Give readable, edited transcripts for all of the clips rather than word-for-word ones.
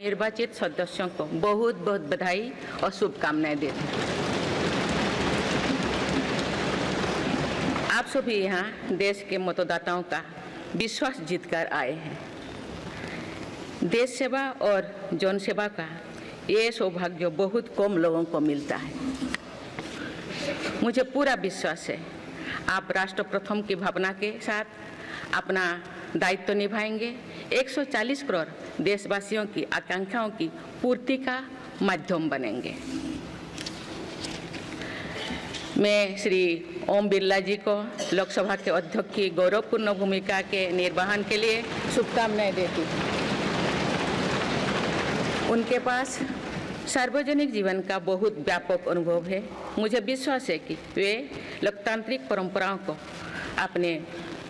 निर्वाचित सदस्यों को बहुत बहुत बधाई और शुभकामनाएं देते हैं। आप सभी यहाँ देश के मतदाताओं का विश्वास जीतकर आए हैं। देश सेवा और जन सेवा का ये सौभाग्य बहुत कम लोगों को मिलता है। मुझे पूरा विश्वास है आप राष्ट्र प्रथम की भावना के साथ अपना दायित्व निभाएंगे, 140 करोड़ देशवासियों की आकांक्षाओं की पूर्ति का माध्यम बनेंगे। मैं श्री ओम बिरला जी को लोकसभा के अध्यक्ष की गौरवपूर्ण भूमिका के निर्वहन के लिए शुभकामनाएं देती हूँ। उनके पास सार्वजनिक जीवन का बहुत व्यापक अनुभव है। मुझे विश्वास है कि वे लोकतांत्रिक परंपराओं को अपने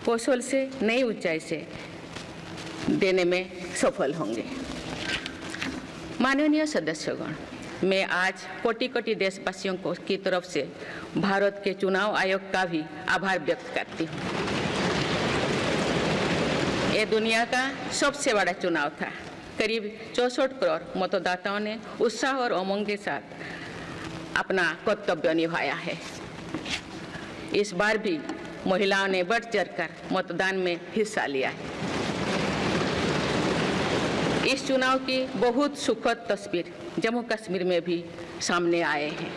कौशल से नई ऊंचाई से देने में सफल होंगे। माननीय सदस्यगण, मैं आज कोटि कोटि देशवासियों को की तरफ से भारत के चुनाव आयोग का भी आभार व्यक्त करती हूँ। ये दुनिया का सबसे बड़ा चुनाव था। करीब 64 करोड़ मतदाताओं ने उत्साह और उमंग के साथ अपना कर्तव्य निभाया है। इस बार भी महिलाओं ने बढ़ चढ़कर मतदान में हिस्सा लिया है। इस चुनाव की बहुत सुखद तस्वीर जम्मू कश्मीर में भी सामने आए हैं।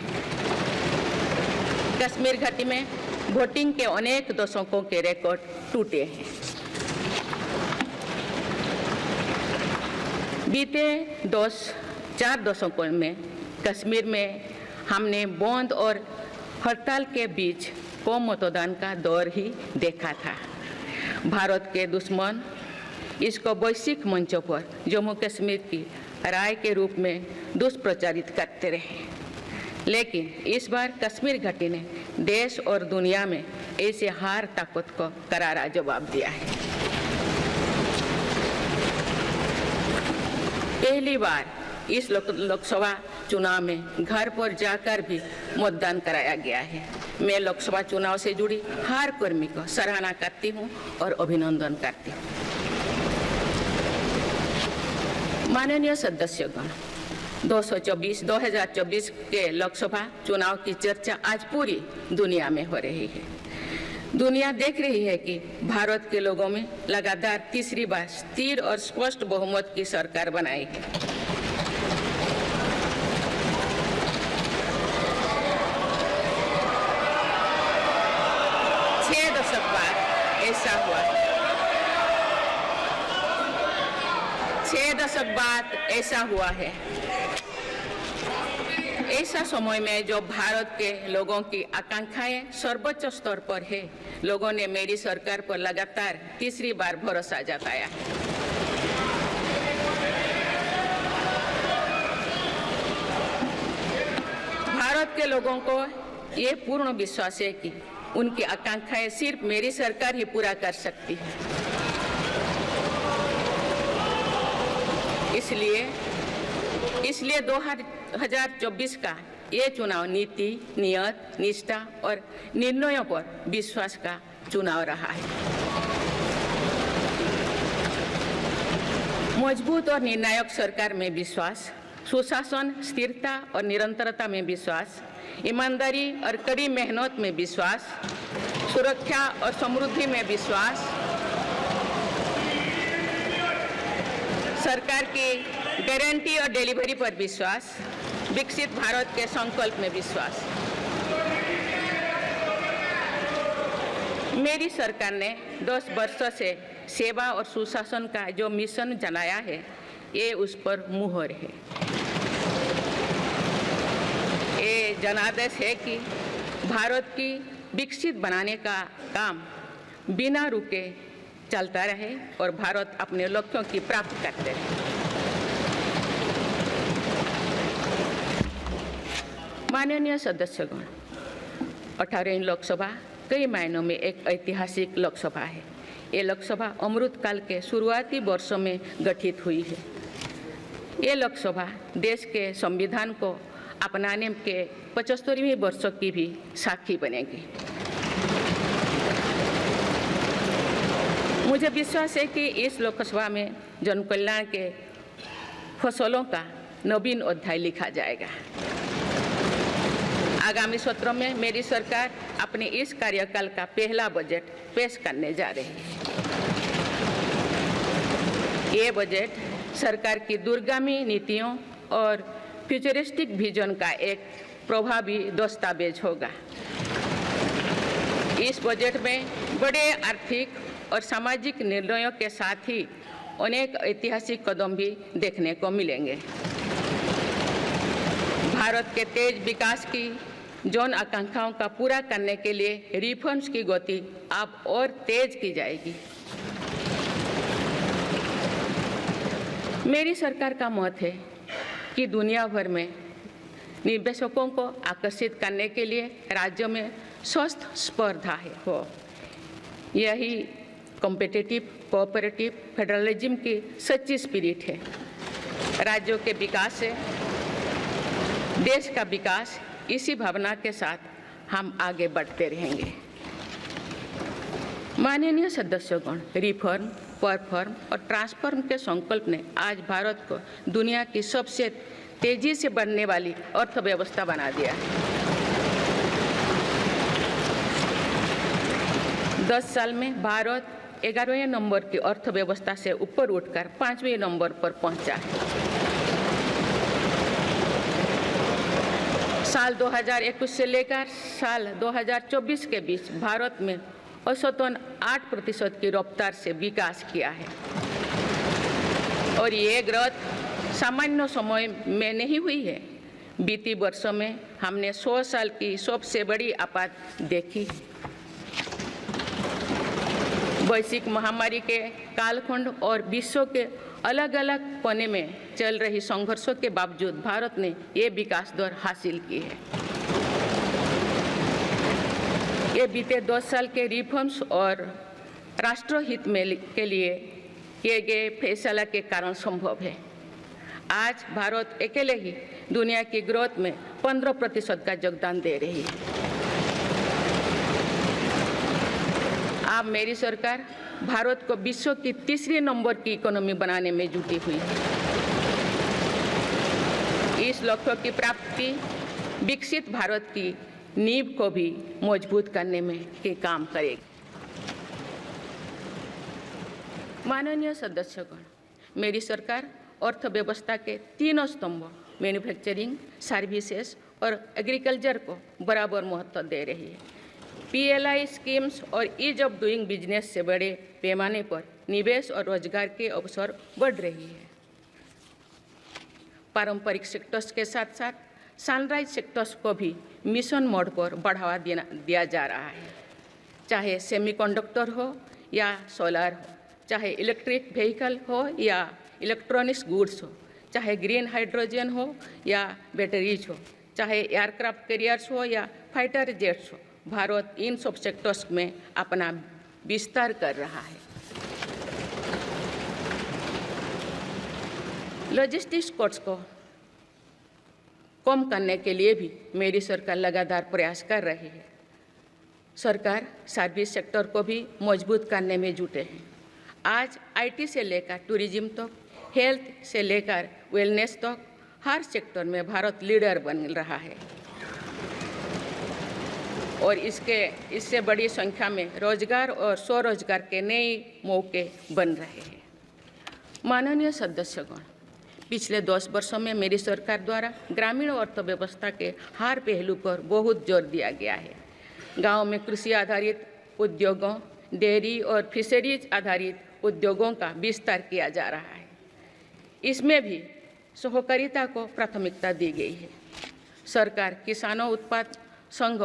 कश्मीर घाटी में वोटिंग के अनेक दशकों के रिकॉर्ड टूटे हैं। बीते 4 दशकों में कश्मीर में हमने बंद और हड़ताल के बीच कम मतदान का दौर ही देखा था। भारत के दुश्मन इसको वैश्विक मंचों पर जम्मू कश्मीर की राय के रूप में दुष्प्रचारित करते रहे, लेकिन इस बार कश्मीर घाटी ने देश और दुनिया में ऐसे हार ताकत को करारा जवाब दिया है। पहली बार इस लोकसभा चुनाव में घर पर जाकर भी मतदान कराया गया है। मैं लोकसभा चुनाव से जुड़ी हर कर्मी को सराहना करती हूं और अभिनंदन करती हूं। माननीय सदस्यगण, 2024 के लोकसभा चुनाव की चर्चा आज पूरी दुनिया में हो रही है। दुनिया देख रही है कि भारत के लोगों में लगातार तीसरी बार स्थिर और स्पष्ट बहुमत की सरकार बनाई है। छह दशक बाद ऐसा हुआ है। ऐसा समय में जो भारत के लोगों की आकांक्षाएं सर्वोच्च स्तर पर है, लोगों ने मेरी सरकार पर लगातार तीसरी बार भरोसा जताया है। भारत के लोगों को ये पूर्ण विश्वास है कि उनकी आकांक्षाएं सिर्फ मेरी सरकार ही पूरा कर सकती है। इसलिए 2024 का ये चुनाव नीति, नियत, निष्ठा और निर्णयों पर विश्वास का चुनाव रहा है। मजबूत और निर्णायक सरकार में विश्वास, सुशासन, स्थिरता और निरंतरता में विश्वास, ईमानदारी और कड़ी मेहनत में विश्वास, सुरक्षा और समृद्धि में विश्वास, सरकार की गारंटी और डिलीवरी पर विश्वास, विकसित भारत के संकल्प में विश्वास। मेरी सरकार ने 10 वर्षों से सेवा और सुशासन का जो मिशन चलाया है, ये उस पर मुहर है। ये जनादेश है कि भारत की विकसित बनाने का काम बिना रुके चलता रहे और भारत अपने लक्ष्यों की प्राप्ति करते रहे। माननीय सदस्यगण, 18वीं लोकसभा कई मायनों में एक ऐतिहासिक लोकसभा है। ये लोकसभा अमृतकाल के शुरुआती वर्षों में गठित हुई है। ये लोकसभा देश के संविधान को अपनाने के 75वें वर्षों की भी साक्षी बनेगी। मुझे विश्वास है कि इस लोकसभा में जन कल्याण के फसलों का नवीन अध्याय लिखा जाएगा। आगामी सत्रों में मेरी सरकार अपने इस कार्यकाल का पहला बजट पेश करने जा रही है। ये बजट सरकार की दूरगामी नीतियों और फ्यूचरिस्टिक विजन का एक प्रभावी दस्तावेज होगा। इस बजट में बड़े आर्थिक और सामाजिक निर्णयों के साथ ही अनेक ऐतिहासिक कदम भी देखने को मिलेंगे। भारत के तेज विकास की जन आकांक्षाओं का पूरा करने के लिए रिफॉर्म्स की गति अब और तेज की जाएगी। मेरी सरकार का मत है कि दुनिया भर में निवेशकों को आकर्षित करने के लिए राज्यों में स्वस्थ स्पर्धा हो। यही कॉम्पिटिटिव कोऑपरेटिव फेडरलिज्म की सच्ची स्पिरिट है। राज्यों के विकास से देश का विकास, इसी भावना के साथ हम आगे बढ़ते रहेंगे। माननीय सदस्यगण, रिफॉर्म, परफॉर्म और ट्रांसफॉर्म के संकल्प ने आज भारत को दुनिया की सबसे तेजी से बढ़ने वाली अर्थव्यवस्था बना दिया है। 10 साल में भारत 11वें नंबर की अर्थव्यवस्था से ऊपर उठकर 5वें नंबर पर पहुंचा है। साल 2021 से लेकर साल 2024 के बीच भारत में औसतन 8% की रफ्तार से विकास किया है और ये ग्रोथ सामान्य समय में नहीं हुई है। बीती वर्षों में हमने 100 साल की सबसे बड़ी आपात देखी। वैश्विक महामारी के कालखंड और विश्व के अलग अलग कोने में चल रही संघर्षों के बावजूद भारत ने ये विकास दर हासिल की है। ये बीते 10 साल के रिफॉर्म्स और राष्ट्रहित में के लिए किए गए फैसला के कारण संभव है। आज भारत अकेले ही दुनिया की ग्रोथ में 15% का योगदान दे रही है। अब मेरी सरकार भारत को विश्व की तीसरे नंबर की इकोनॉमी बनाने में जुटी हुई है। इस लक्ष्य की प्राप्ति विकसित भारत की नींव को भी मजबूत करने में के काम करेगी। माननीय सदस्यगण, मेरी सरकार अर्थव्यवस्था के तीनों स्तंभों मैन्युफैक्चरिंग, सर्विसेज और एग्रीकल्चर को बराबर महत्व दे रही है। PLI स्कीम्स और ईज ऑफ डूइंग बिजनेस से बड़े पैमाने पर निवेश और रोजगार के अवसर बढ़ रही है। पारंपरिक सेक्टर्स के साथ साथ सनराइज सेक्टर्स को भी मिशन मोड पर बढ़ावा दिया जा रहा है। चाहे सेमीकंडक्टर हो या सोलर हो, चाहे इलेक्ट्रिक व्हीकल हो या इलेक्ट्रॉनिक्स गुड्स हो, चाहे ग्रीन हाइड्रोजन हो या बैटरीज हो, चाहे एयरक्राफ्ट कैरियर्स हो या फाइटर जेट्स हो, भारत इन सब सेक्टर्स में अपना विस्तार कर रहा है। लॉजिस्टिक्स कॉस्ट को कम करने के लिए भी मेरी सरकार लगातार प्रयास कर रही है। सरकार सर्विस सेक्टर को भी मजबूत करने में जुटे हैं। आज IT से लेकर टूरिज्म तक, हेल्थ से लेकर वेलनेस तक हर सेक्टर में भारत लीडर बन रहा है और इससे बड़ी संख्या में रोजगार और स्वरोजगार के नए मौके बन रहे हैं। माननीय सदस्यगण, पिछले 10 वर्षों में मेरी सरकार द्वारा ग्रामीण अर्थव्यवस्था के हर पहलू पर बहुत जोर दिया गया है। गांव में कृषि आधारित उद्योगों, डेयरी और फिशरीज आधारित उद्योगों का विस्तार किया जा रहा है। इसमें भी सहकारिता को प्राथमिकता दी गई है। सरकार किसानों उत्पाद संघ,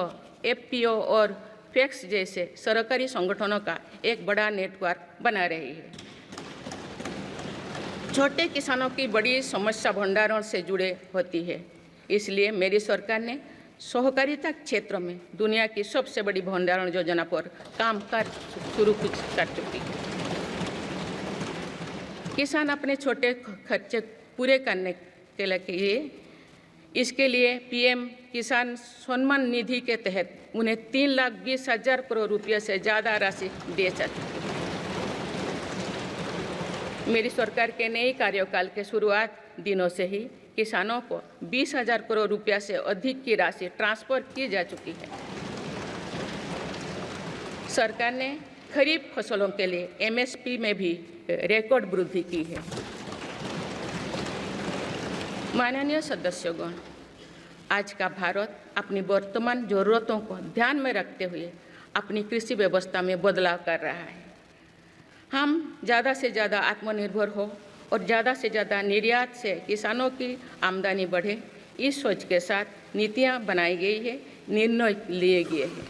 FPO और FACTS जैसे सरकारी संगठनों का एक बड़ा नेटवर्क बना रही है। छोटे किसानों की बड़ी समस्या भंडारण से जुड़े होती है, इसलिए मेरी सरकार ने सहकारिता क्षेत्र में दुनिया की सबसे बड़ी भंडारण योजना पर काम शुरू कर चुकी है। किसान अपने छोटे खर्चे पूरे करने के लिए इसके लिए PM किसान सम्मान निधि के तहत उन्हें 3,20,000 करोड़ रुपये से ज़्यादा राशि दे सकती है। मेरी सरकार के नई कार्यकाल के शुरुआत दिनों से ही किसानों को 20,000 करोड़ रुपया से अधिक की राशि ट्रांसफर की जा चुकी है। सरकार ने खरीफ फसलों के लिए एमएसपी में भी रिकॉर्ड वृद्धि की है। माननीय सदस्यगण, आज का भारत अपनी वर्तमान जरूरतों को ध्यान में रखते हुए अपनी कृषि व्यवस्था में बदलाव कर रहा है। हम ज़्यादा से ज़्यादा आत्मनिर्भर हो और ज़्यादा से ज़्यादा निर्यात से किसानों की आमदनी बढ़े, इस सोच के साथ नीतियाँ बनाई गई है, निर्णय लिए गए हैं।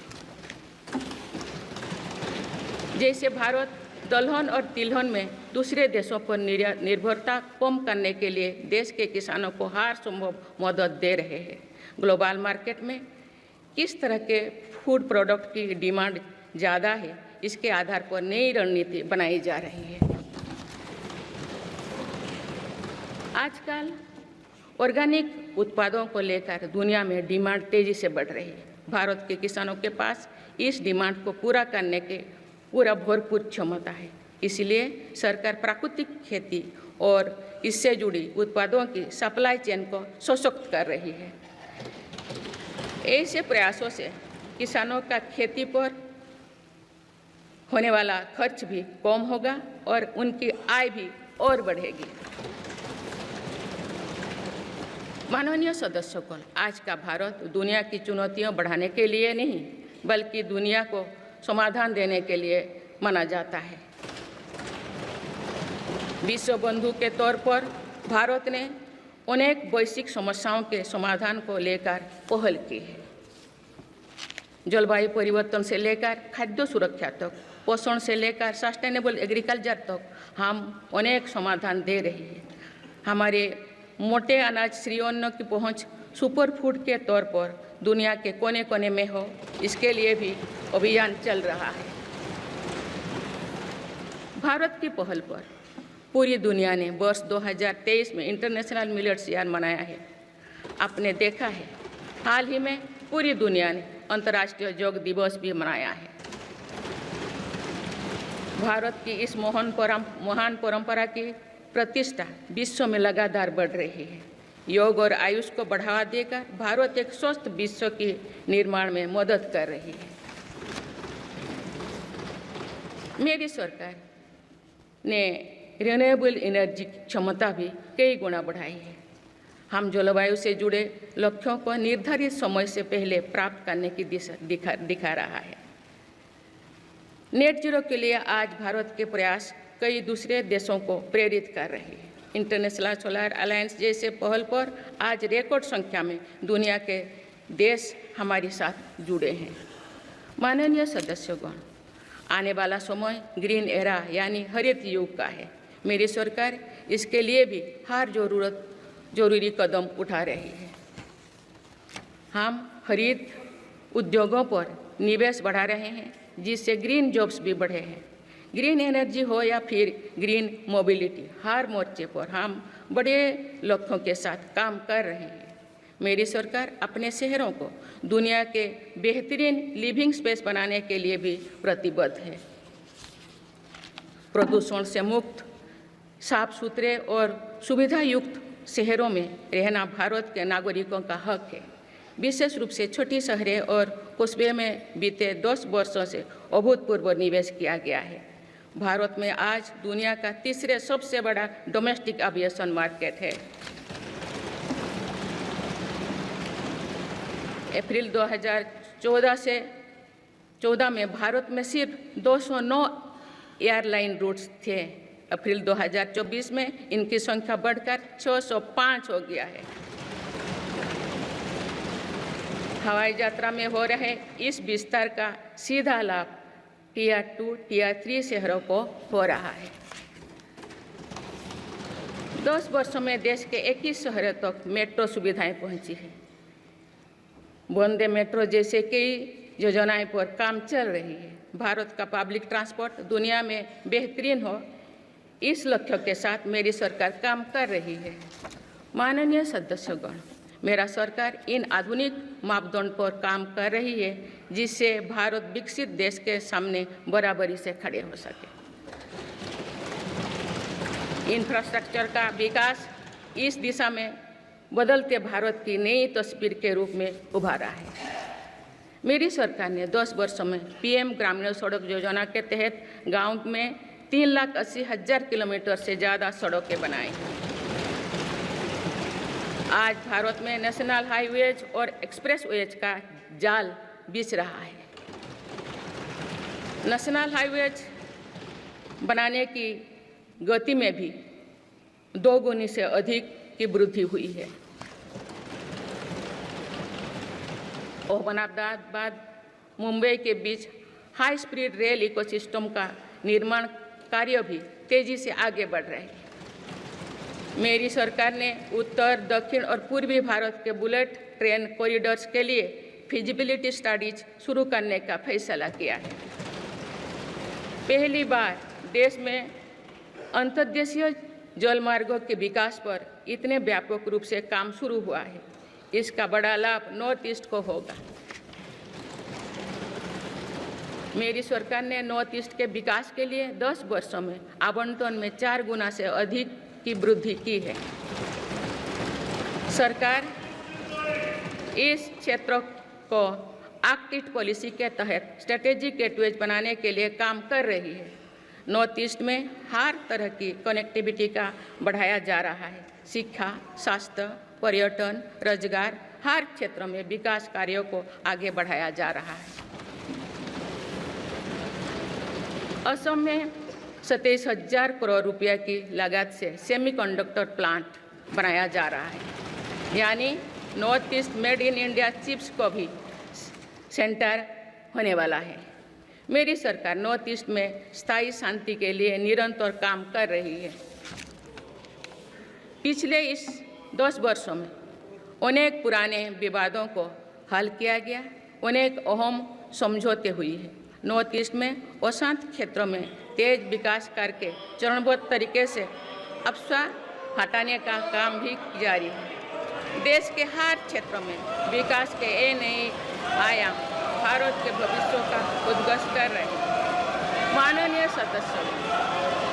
जैसे भारत दलहन और तिलहन में दूसरे देशों पर निर्भरता कम करने के लिए देश के किसानों को हर संभव मदद दे रहे हैं। ग्लोबल मार्केट में किस तरह के फूड प्रोडक्ट की डिमांड ज़्यादा है, इसके आधार पर नई रणनीति बनाई जा रही है। आजकल ऑर्गेनिक उत्पादों को लेकर दुनिया में डिमांड तेजी से बढ़ रही है। भारत के किसानों के पास इस डिमांड को पूरा करने के भरपूर क्षमता है। इसलिए सरकार प्राकृतिक खेती और इससे जुड़ी उत्पादों की सप्लाई चेन को सशक्त कर रही है। ऐसे प्रयासों से किसानों का खेती पर होने वाला खर्च भी कम होगा और उनकी आय भी और बढ़ेगी। माननीय सदस्यगण, आज का भारत दुनिया की चुनौतियां बढ़ाने के लिए नहीं बल्कि दुनिया को समाधान देने के लिए माना जाता है। विश्व बंधु के तौर पर भारत ने अनेक वैश्विक समस्याओं के समाधान को लेकर पहल की है। जलवायु परिवर्तन से लेकर खाद्य सुरक्षा तक, पोषण से लेकर सस्टेनेबल एग्रीकल्चर तक हम अनेक समाधान दे रहे हैं। हमारे मोटे अनाज श्रीअन्न की पहुंच सुपर फूड के तौर पर दुनिया के कोने कोने में हो, इसके लिए भी अभियान चल रहा है। भारत की पहल पर पूरी दुनिया ने वर्ष 2023 में इंटरनेशनल मिलेट्स ईयर मनाया है। आपने देखा है, हाल ही में पूरी दुनिया ने अंतर्राष्ट्रीय योग दिवस भी मनाया है। भारत की इस महान परंपरा की प्रतिष्ठा विश्व में लगातार बढ़ रही है। योग और आयुष को बढ़ावा देकर भारत एक स्वस्थ विश्व के निर्माण में मदद कर रही है। मेरी सरकार ने रिन्यूएबल एनर्जी की क्षमता भी कई गुना बढ़ाई है। हम जलवायु से जुड़े लक्ष्यों को निर्धारित समय से पहले प्राप्त करने की दिशा दिखा रहा है। नेट जीरो के लिए आज भारत के प्रयास कई दूसरे देशों को प्रेरित कर रहे हैं। इंटरनेशनल सोलर अलायंस जैसे पहल पर आज रिकॉर्ड संख्या में दुनिया के देश हमारे साथ जुड़े हैं। माननीय सदस्यगण, आने वाला समय ग्रीन एरा यानी हरित युग का है। मेरी सरकार इसके लिए भी हर जरूरी कदम उठा रही है। हम हरित उद्योगों पर निवेश बढ़ा रहे हैं, जिससे ग्रीन जॉब्स भी बढ़े हैं। ग्रीन एनर्जी हो या फिर ग्रीन मोबिलिटी, हर मोर्चे पर हम बड़े लक्ष्यों के साथ काम कर रहे हैं। मेरी सरकार अपने शहरों को दुनिया के बेहतरीन लिविंग स्पेस बनाने के लिए भी प्रतिबद्ध है। प्रदूषण से मुक्त, साफ सुथरे और सुविधा युक्त शहरों में रहना भारत के नागरिकों का हक है। विशेष रूप से छोटी शहरें और कस्बे में बीते 10 वर्षों से अभूतपूर्व निवेश किया गया है। भारत में आज दुनिया का तीसरे सबसे बड़ा डोमेस्टिक एविएशन मार्केट है। अप्रैल 2014 में भारत में सिर्फ 209 एयरलाइन रूट्स थे। अप्रैल 2024 में इनकी संख्या बढ़कर 605 हो गया है। हवाई यात्रा में हो रहे इस विस्तार का सीधा लाभ टियर 2, टियर 3 शहरों को हो रहा है। 10 वर्षों में देश के 21 शहरों तक मेट्रो सुविधाएं पहुंची है। वंदे मेट्रो जैसे कई योजनाएं पर काम चल रही है। भारत का पब्लिक ट्रांसपोर्ट दुनिया में बेहतरीन हो, इस लक्ष्य के साथ मेरी सरकार काम कर रही है। माननीय सदस्यगण, मेरा सरकार इन आधुनिक मापदंड पर काम कर रही है, जिससे भारत विकसित देश के सामने बराबरी से खड़े हो सके। इंफ्रास्ट्रक्चर का विकास इस दिशा में बदलते भारत की नई तस्वीर के रूप में उभारा है। मेरी सरकार ने 10 वर्षों में पीएम ग्रामीण सड़क योजना के तहत गांव में 3,80,000 किलोमीटर से ज़्यादा सड़कें बनाई। आज भारत में नेशनल हाईवेज और एक्सप्रेसवेज का जाल बिछ रहा है। नेशनल हाईवेज बनाने की गति में भी 2 गुनी से अधिक की वृद्धि हुई है। अहमदाबाद मुंबई के बीच हाई स्पीड रेल इकोसिस्टम का निर्माण कार्य भी तेजी से आगे बढ़ रहे हैं। मेरी सरकार ने उत्तर, दक्षिण और पूर्वी भारत के बुलेट ट्रेन कॉरिडोर्स के लिए फिजिबिलिटी स्टडीज शुरू करने का फैसला किया है। पहली बार देश में अंतर्देशीय जलमार्गों के विकास पर इतने व्यापक रूप से काम शुरू हुआ है। इसका बड़ा लाभ नॉर्थ ईस्ट को होगा। मेरी सरकार ने नॉर्थ ईस्ट के विकास के लिए 10 वर्षों में आवंटन में 4 गुना से अधिक की वृद्धि की है। सरकार इस क्षेत्र को एक्ट ईस्ट पॉलिसी के तहत स्ट्रेटेजिक गेटवेज बनाने के लिए काम कर रही है। नॉर्थ ईस्ट में हर तरह की कनेक्टिविटी का बढ़ाया जा रहा है। शिक्षा, स्वास्थ्य, पर्यटन, रोजगार, हर क्षेत्र में विकास कार्यों को आगे बढ़ाया जा रहा है। असम में 27,000 करोड़ रुपये की लागत से सेमीकंडक्टर प्लांट बनाया जा रहा है। यानी north east made in India chips को भी सेंटर होने वाला है। मेरी सरकार नॉर्थ ईस्ट में स्थायी शांति के लिए निरंतर काम कर रही है। पिछले इस 10 वर्षों में अनेक पुराने विवादों को हल किया गया, अनेक अहम समझौते हुई है। नॉर्थ ईस्ट में अशांत क्षेत्रों में तेज विकास करके चरणबद्ध तरीके से अफवाह हटाने का काम भी जारी है। देश के हर क्षेत्र में विकास के ये नए आयाम भारत के भविष्य का उद्घोष कर रहे हैं। माननीय सदस्य,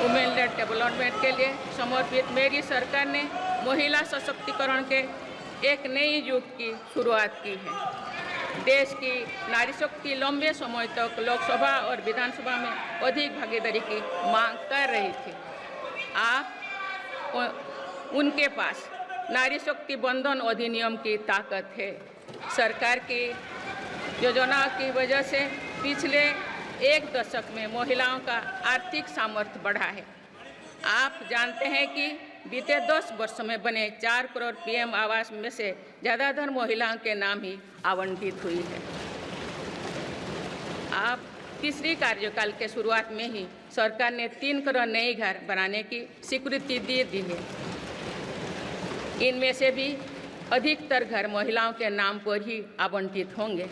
वुमेन लेड डेवलपमेंट के लिए समर्पित मेरी सरकार ने महिला सशक्तिकरण के एक नई युग की शुरुआत की है। देश की नारी शक्ति लंबे समय तक लोकसभा और विधानसभा में अधिक भागीदारी की मांग कर रही थी। आप उनके पास नारी शक्ति बंधन अधिनियम की ताकत है। सरकार की योजना की वजह से पिछले 1 दशक में महिलाओं का आर्थिक सामर्थ्य बढ़ा है। आप जानते हैं कि बीते 10 वर्षों में बने 4 करोड़ पीएम आवास में से ज़्यादातर महिलाओं के नाम ही आवंटित हुई है। आप तीसरी कार्यकाल के शुरुआत में ही सरकार ने 3 करोड़ नए घर बनाने की स्वीकृति दे दी है। इनमें से भी अधिकतर घर महिलाओं के नाम पर ही आवंटित होंगे।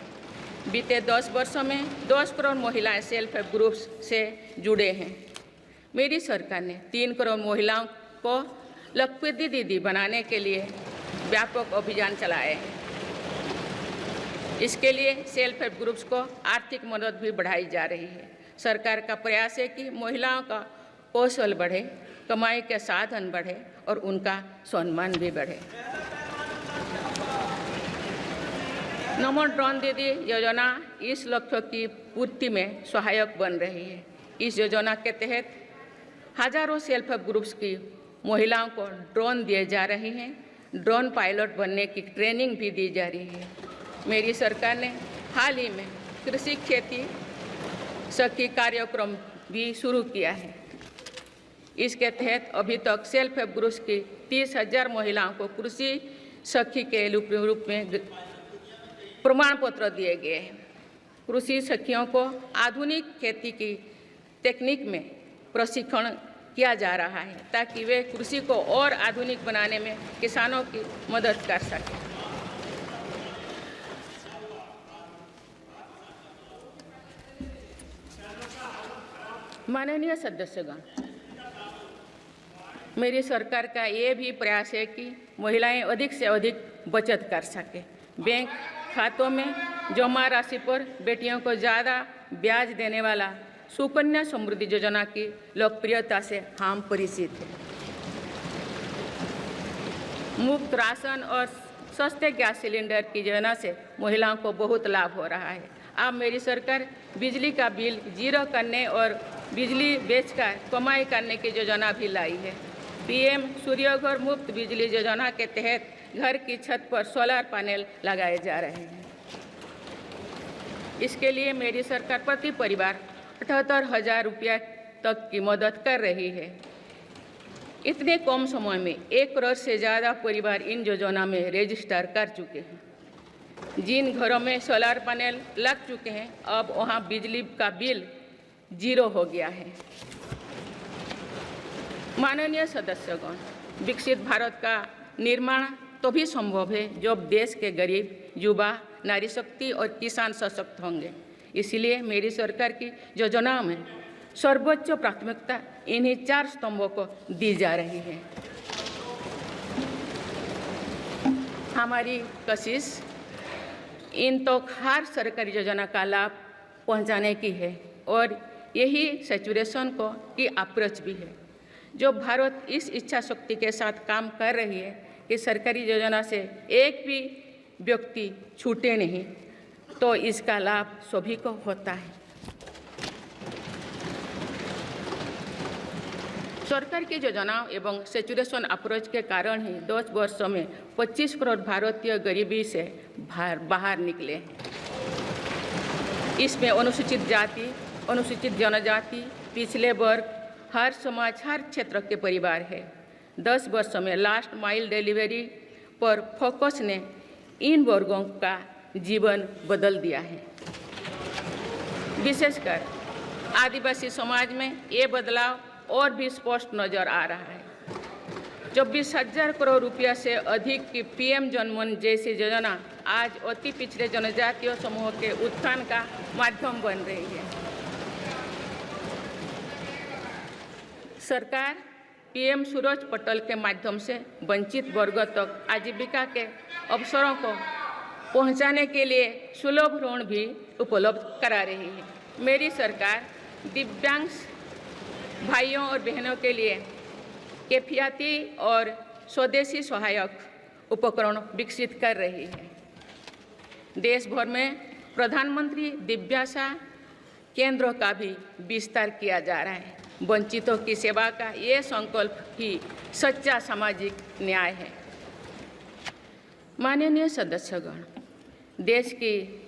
बीते 10 वर्षों में 10 करोड़ महिलाएं सेल्फ हेल्प ग्रुप्स से जुड़े हैं। मेरी सरकार ने 3 करोड़ महिलाओं को लखपति दीदी बनाने के लिए व्यापक अभियान चलाए हैं। इसके लिए सेल्फ हेल्प ग्रुप्स को आर्थिक मदद भी बढ़ाई जा रही है। सरकार का प्रयास है कि महिलाओं का कौशल बढ़े, कमाई के साधन बढ़े और उनका सम्मान भी बढ़े। नमो ड्रोन दीदी योजना इस लक्ष्य की पूर्ति में सहायक बन रही है। इस योजना के तहत हजारों सेल्फ हेल्प ग्रुप्स की महिलाओं को ड्रोन दिए जा रहे हैं। ड्रोन पायलट बनने की ट्रेनिंग भी दी जा रही है। मेरी सरकार ने हाल ही में कृषि खेती सखी कार्यक्रम भी शुरू किया है। इसके तहत अभी तक सेल्फ हेल्प ग्रुप्स की 30,000 महिलाओं को कृषि सखी के रूप में प्रमाण पत्र दिए गए हैं। कृषि सखियों को आधुनिक खेती की तकनीक में प्रशिक्षण किया जा रहा है ताकि वे कृषि को और आधुनिक बनाने में किसानों की मदद कर सकें। माननीय सदस्यगण, मेरी सरकार का ये भी प्रयास है कि महिलाएं अधिक से अधिक बचत कर सकें। बैंक खातों में जमा राशि पर बेटियों को ज़्यादा ब्याज देने वाला सुकन्या समृद्धि योजना की लोकप्रियता से हम परिचित हैं। मुफ्त राशन और सस्ते गैस सिलेंडर की योजना से महिलाओं को बहुत लाभ हो रहा है। अब मेरी सरकार बिजली का बिल जीरो करने और बिजली बेचकर कमाई करने की योजना भी लाई है। पीएम सूर्यघर मुफ्त बिजली योजना के तहत घर की छत पर सोलर पैनल लगाए जा रहे हैं। इसके लिए मेरी सरकार प्रति परिवार 78,000 रुपया तक की मदद कर रही है। इतने कम समय में 1 करोड़ से ज़्यादा परिवार इन योजना में रजिस्टर कर चुके हैं। जिन घरों में सोलर पैनल लग चुके हैं, अब वहां बिजली का बिल जीरो हो गया है। माननीय सदस्यगण, विकसित भारत का निर्माण तो भी संभव है जब देश के गरीब, युवा, नारी शक्ति और किसान सशक्त होंगे। इसलिए मेरी सरकार की योजनाओं में सर्वोच्च प्राथमिकता इन्हीं 4 स्तंभों को दी जा रही है। हमारी कोशिश इन तो हर सरकारी योजना का लाभ पहुंचाने की है और यही सैचुरेशन को की अप्रोच भी है। जो भारत इस इच्छा शक्ति के साथ काम कर रही है कि सरकारी योजना से एक भी व्यक्ति छूटे नहीं, तो इसका लाभ सभी को होता है। सरकार की योजनाओं एवं सैचुरेशन अप्रोच के कारण ही 10 वर्षों में 25 करोड़ भारतीय गरीबी से बाहर निकले हैं। इसमें अनुसूचित जाति, अनुसूचित जनजाति, पिछले वर्ग, हर समाज, हर क्षेत्र के परिवार है। 10 वर्षों में लास्ट माइल डिलीवरी पर फोकस ने इन वर्गों का जीवन बदल दिया है। विशेषकर आदिवासी समाज में ये बदलाव और भी स्पष्ट नजर आ रहा है। 24,000 करोड़ रुपया से अधिक की पीएम जनमन जैसी योजना आज अति पिछड़े जनजातीय समूह के उत्थान का माध्यम बन रही है। सरकार पीएम सूरज पटल के माध्यम से वंचित वर्गों तक आजीविका के अवसरों को पहुंचाने के लिए सुलभ ऋण भी उपलब्ध करा रही है। मेरी सरकार दिव्यांग भाइयों और बहनों के लिए किफायती और स्वदेशी सहायक उपकरण विकसित कर रही है। देश भर में प्रधानमंत्री दिव्याशा केंद्रों का भी विस्तार किया जा रहा है। वंचितों की सेवा का ये संकल्प ही सच्चा सामाजिक न्याय है। माननीय सदस्यगण, देश की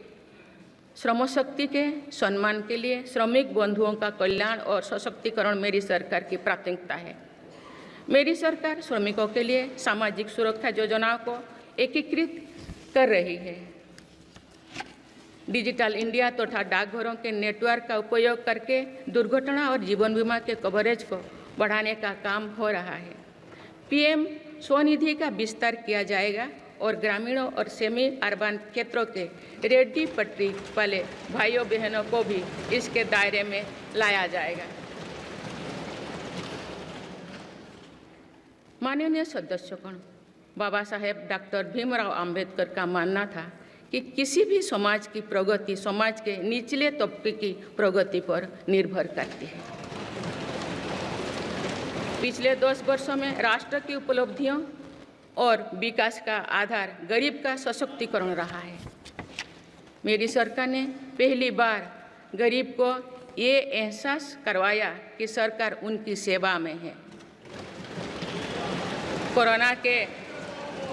श्रम शक्ति के सम्मान के लिए श्रमिक बंधुओं का कल्याण और सशक्तिकरण मेरी सरकार की प्राथमिकता है। मेरी सरकार श्रमिकों के लिए सामाजिक सुरक्षा योजनाओं को एकीकृत कर रही है। डिजिटल इंडिया तथा डाकघरों के नेटवर्क का उपयोग करके दुर्घटना और जीवन बीमा के कवरेज को बढ़ाने का काम हो रहा है। पीएम स्वनिधि का विस्तार किया जाएगा और ग्रामीणों और सेमी अर्बन क्षेत्रों के रेहड़ी पटरी वाले भाइयों बहनों को भी इसके दायरे में लाया जाएगा। माननीय सदस्यगण, बाबा साहेब डॉक्टर भीमराव अंबेडकर का मानना था कि किसी भी समाज की प्रगति समाज के निचले तबके की प्रगति पर निर्भर करती है। पिछले 10 वर्षों में राष्ट्र की उपलब्धियों और विकास का आधार गरीब का सशक्तिकरण रहा है। मेरी सरकार ने पहली बार गरीब को ये एहसास करवाया कि सरकार उनकी सेवा में है। कोरोना के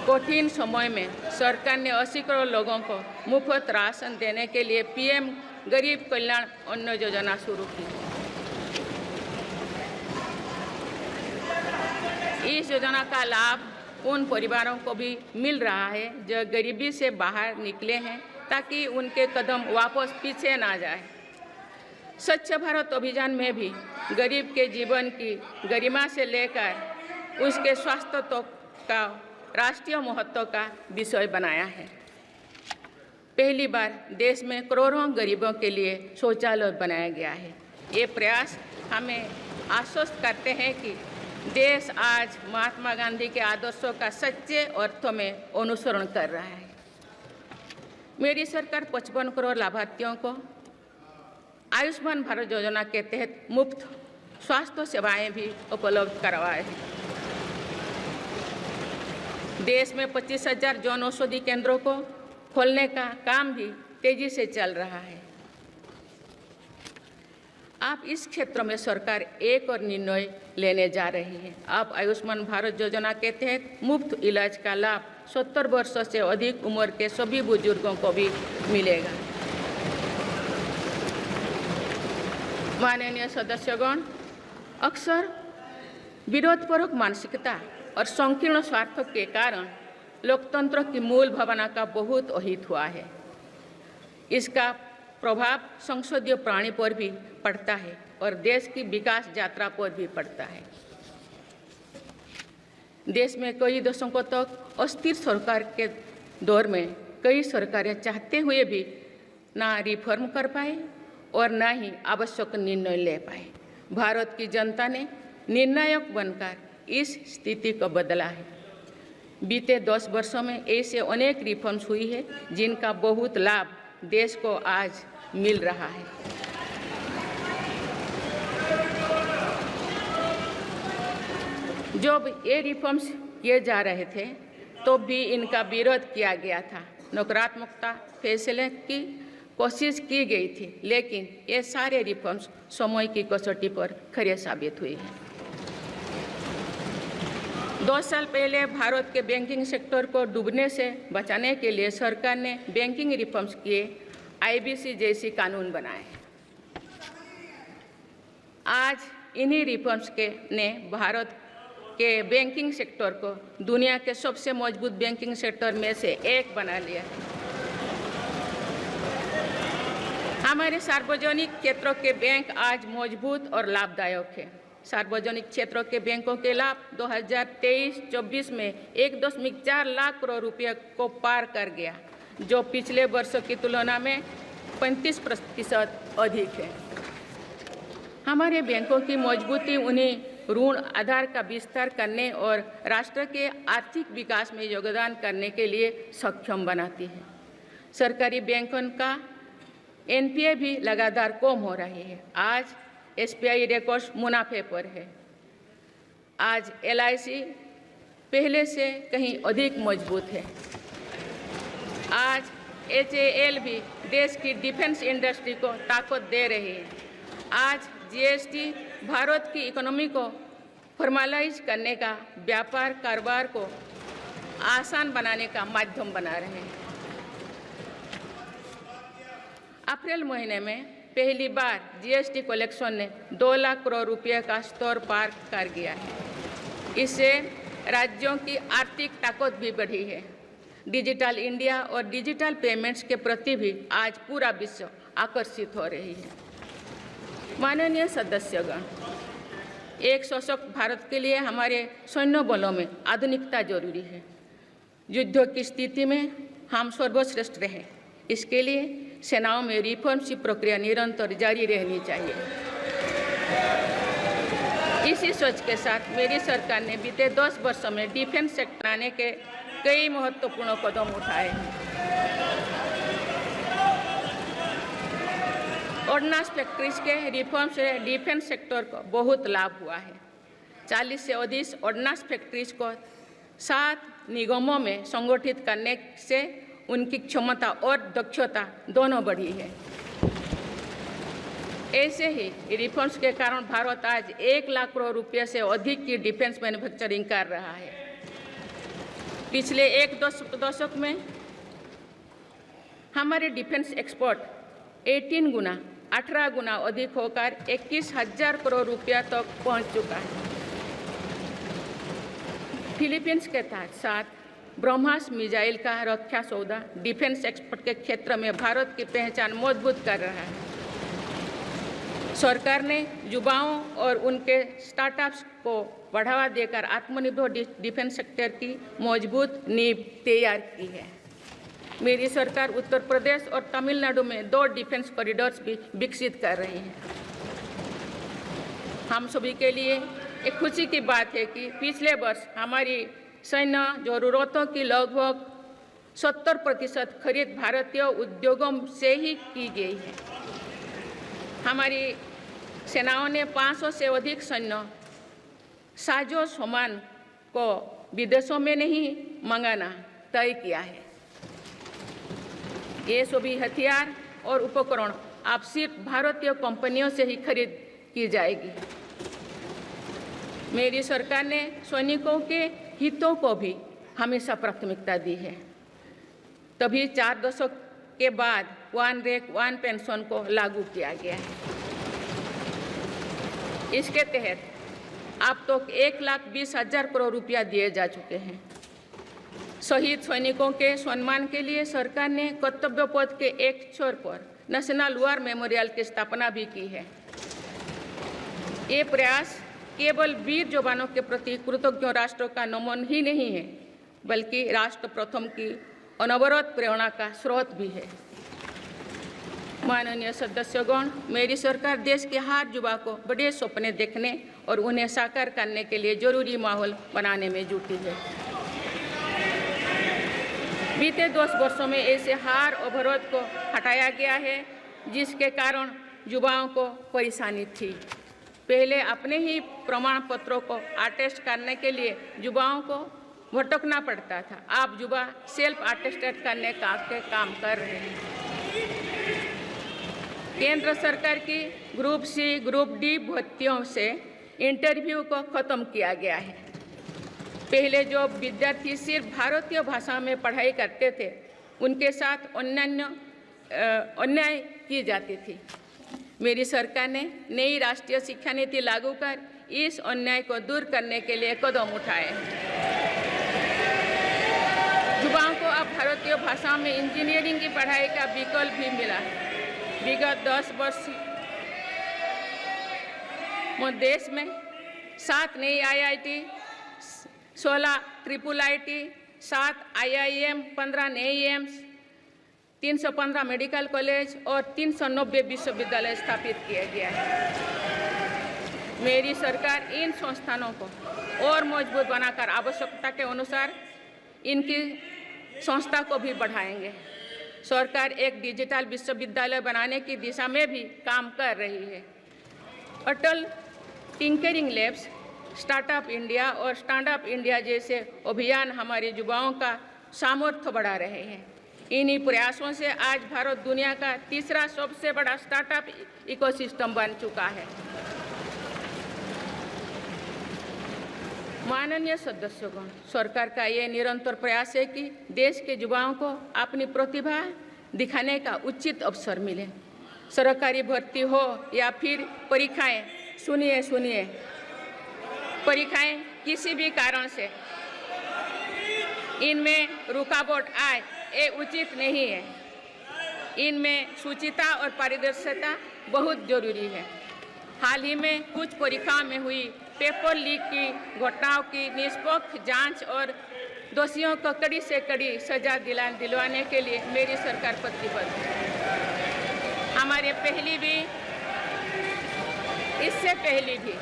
कठिन समय में सरकार ने 80 करोड़ लोगों को मुफ्त राशन देने के लिए पीएम गरीब कल्याण अन्न योजना शुरू की। इस योजना का लाभ उन परिवारों को भी मिल रहा है जो गरीबी से बाहर निकले हैं, ताकि उनके कदम वापस पीछे ना जाए। स्वच्छ भारत अभियान में भी गरीब के जीवन की गरिमा से लेकर उसके स्वास्थ्य तक का राष्ट्रीय महत्व का विषय बनाया है। पहली बार देश में करोड़ों गरीबों के लिए शौचालय बनाया गया है। ये प्रयास हमें आश्वस्त करते हैं कि देश आज महात्मा गांधी के आदर्शों का सच्चे अर्थों में अनुसरण कर रहा है। मेरी सरकार 55 करोड़ लाभार्थियों को आयुष्मान भारत योजना के तहत मुफ्त स्वास्थ्य सेवाएं भी उपलब्ध करवाए हैं। देश में 25,000 जन औषधि केंद्रों को खोलने का काम भी तेजी से चल रहा है। आप इस क्षेत्र में सरकार एक और निर्णय लेने जा रही है। आप आयुष्मान भारत योजना के तहत मुफ्त इलाज का लाभ 70 वर्षों से अधिक उम्र के सभी बुजुर्गों को भी मिलेगा। माननीय सदस्यगण, अक्सर विरोधपूर्वक मानसिकता और संकीर्ण स्वार्थों के कारण लोकतंत्र की मूल भावना का बहुत अहित हुआ है। इसका प्रभाव संसदीय प्रणाली पर भी पड़ता है और देश की विकास यात्रा पर भी पड़ता है। देश में कई दशकों तक अस्थिर सरकार के दौर में कई सरकारें चाहते हुए भी ना रिफॉर्म कर पाए और ना ही आवश्यक निर्णय ले पाए। भारत की जनता ने निर्णायक बनकर इस स्थिति को बदला है। बीते 10 वर्षों में ऐसे अनेक रिफॉर्म्स हुई है जिनका बहुत लाभ देश को आज मिल रहा है। जब ये रिफॉर्म्स किए जा रहे थे तो भी इनका विरोध किया गया था। नकारात्मकता फैसले की कोशिश की गई थी, लेकिन ये सारे रिफॉर्म्स समय की कसौटी पर खरे साबित हुए हैं। 2 साल पहले भारत के बैंकिंग सेक्टर को डूबने से बचाने के लिए सरकार ने बैंकिंग रिफॉर्म्स किए, आईबीसी जैसी कानून बनाए। आज इन्हीं रिफॉर्म्स ने भारत के बैंकिंग सेक्टर को दुनिया के सबसे मजबूत बैंकिंग सेक्टर में से एक बना लिया है। हमारे सार्वजनिक क्षेत्रों के बैंक आज मजबूत और लाभदायक है। सार्वजनिक क्षेत्रों के बैंकों के लाभ 2023-24 में 1.4 लाख करोड़ रुपये को पार कर गया, जो पिछले वर्षों की तुलना में 35% अधिक है। हमारे बैंकों की मजबूती उन्हें ऋण आधार का विस्तार करने और राष्ट्र के आर्थिक विकास में योगदान करने के लिए सक्षम बनाती है। सरकारी बैंकों का एनपीए भी लगातार कम हो रही है। आज एसबीआई रिकॉर्ड मुनाफे पर है। आज एलआईसी पहले से कहीं अधिक मजबूत है। आज एचएएल भी देश की डिफेंस इंडस्ट्री को ताकत दे रही है। आज जीएसटी भारत की इकोनॉमी को फॉर्मलाइज करने का, व्यापार कारोबार को आसान बनाने का माध्यम बना रहे हैं। अप्रैल महीने में पहली बार जीएसटी कलेक्शन ने 2 लाख करोड़ रुपये का स्तर पार कर गया है। इससे राज्यों की आर्थिक ताकत भी बढ़ी है। डिजिटल इंडिया और डिजिटल पेमेंट्स के प्रति भी आज पूरा विश्व आकर्षित हो रही है। माननीय सदस्यगण, एक सशक्त भारत के लिए हमारे सैन्य बलों में आधुनिकता जरूरी है। युद्ध की स्थिति में हम सर्वश्रेष्ठ रहें, इसके लिए सेनाओं में रिफॉर्म्स की प्रक्रिया निरंतर जारी रहनी चाहिए। इसी सोच के साथ मेरी सरकार ने बीते 10 वर्षों में डिफेंस सेक्टर आने के कई महत्वपूर्ण कदम उठाए हैं। ऑर्डिनेंस फैक्ट्रीज के रिफॉर्म से डिफेंस सेक्टर को बहुत लाभ हुआ है। 40 से अधिक ऑर्डिनेंस फैक्ट्रीज को 7 निगमों में संगठित करने से उनकी क्षमता और दक्षता दोनों बढ़ी है। ऐसे ही रिफॉर्म्स के कारण भारत आज 1 लाख करोड़ रुपये से अधिक की डिफेंस मैन्युफैक्चरिंग कर रहा है। पिछले 1 दशक में हमारे डिफेंस एक्सपोर्ट 18 गुना अधिक होकर 21,000 करोड़ रुपया तक पहुंच चुका है। फिलीपींस के साथ ब्रह्मास मिसाइल का रक्षा सौदा डिफेंस एक्सपोर्ट के क्षेत्र में भारत की पहचान मजबूत कर रहा है। सरकार ने युवाओं और उनके स्टार्टअप्स को बढ़ावा देकर आत्मनिर्भर डिफेंस सेक्टर की मजबूत नींव तैयार की है। मेरी सरकार उत्तर प्रदेश और तमिलनाडु में 2 डिफेंस कॉरिडोर्स भी विकसित कर रही है। हम सभी के लिए एक खुशी की बात है कि पिछले वर्ष हमारी सैन्य जरूरतों की लगभग 70% खरीद भारतीय उद्योगों से ही की गई है। हमारी सेनाओं ने 500 से अधिक सैन्य साजो सामान को विदेशों में नहीं मंगाना तय किया है। ये सभी हथियार और उपकरण अब सिर्फ भारतीय कंपनियों से ही खरीद की जाएगी। मेरी सरकार ने सैनिकों के हितों को भी हमेशा प्राथमिकता दी है। तभी 4 दशक के बाद वन रैंक वन पेंशन को लागू किया गया है। इसके तहत अब तो 1,20,000 करोड़ रुपया दिए जा चुके हैं। शहीद सैनिकों के सम्मान के लिए सरकार ने कर्तव्य पथ के एक छोर पर नेशनल वॉर मेमोरियल की स्थापना भी की है। ये प्रयास केवल वीर जवानों के प्रति कृतज्ञ राष्ट्र का नमन ही नहीं है, बल्कि राष्ट्र प्रथम की अनवरत प्रेरणा का स्रोत भी है। माननीय सदस्यगण, मेरी सरकार देश के हर युवा को बड़े सपने देखने और उन्हें साकार करने के लिए जरूरी माहौल बनाने में जुटी है। बीते 10 वर्षों में ऐसे हर अवरोध को हटाया गया है जिसके कारण युवाओं को परेशानी थी। पहले अपने ही प्रमाण पत्रों को अटेस्ट करने के लिए युवाओं को भटकना पड़ता था। अब युवा सेल्फ अटेस्टेड करने का काम कर रहे हैं। केंद्र सरकार की ग्रुप सी, ग्रुप डी भर्तियों से इंटरव्यू को खत्म किया गया है। पहले जो विद्यार्थी सिर्फ भारतीय भाषा में पढ़ाई करते थे, उनके साथ अन्याय की जाती थी। मेरी सरकार ने नई राष्ट्रीय शिक्षा नीति लागू कर इस अन्याय को दूर करने के लिए कदम उठाए। युवाओं को अब भारतीय भाषा में इंजीनियरिंग की पढ़ाई का विकल्प भी मिला है। विगत 10 वर्ष में देश में 7 नई IIT, 16 IIIT, 7 IIM, 15 नए एम्स, 315 मेडिकल कॉलेज और 390 विश्वविद्यालय स्थापित किया गया है। मेरी सरकार इन संस्थानों को और मजबूत बनाकर आवश्यकता के अनुसार इनकी संस्था को भी बढ़ाएंगे। सरकार एक डिजिटल विश्वविद्यालय बनाने की दिशा में भी काम कर रही है। अटल टिंकरिंग लैब्स, स्टार्टअप इंडिया और स्टैंडअप इंडिया जैसे अभियान हमारे युवाओं का सामर्थ्य बढ़ा रहे हैं। इन्हीं प्रयासों से आज भारत दुनिया का तीसरा सबसे बड़ा स्टार्टअप इकोसिस्टम बन चुका है। माननीय सदस्यगण, सरकार का ये निरंतर प्रयास है कि देश के युवाओं को अपनी प्रतिभा दिखाने का उचित अवसर मिले। सरकारी भर्ती हो या फिर परीक्षाएं, सुनिए, परीक्षाएं किसी भी कारण से इनमें रुकावट आए, ये उचित नहीं है। इनमें शुचिता और पारदर्शिता बहुत जरूरी है। हाल ही में कुछ परीक्षाओं में हुई पेपर लीक की घटनाओं की निष्पक्ष जांच और दोषियों को कड़ी से कड़ी सजा दिलवाने के लिए मेरी सरकार प्रतिबद्ध है। इससे पहले भी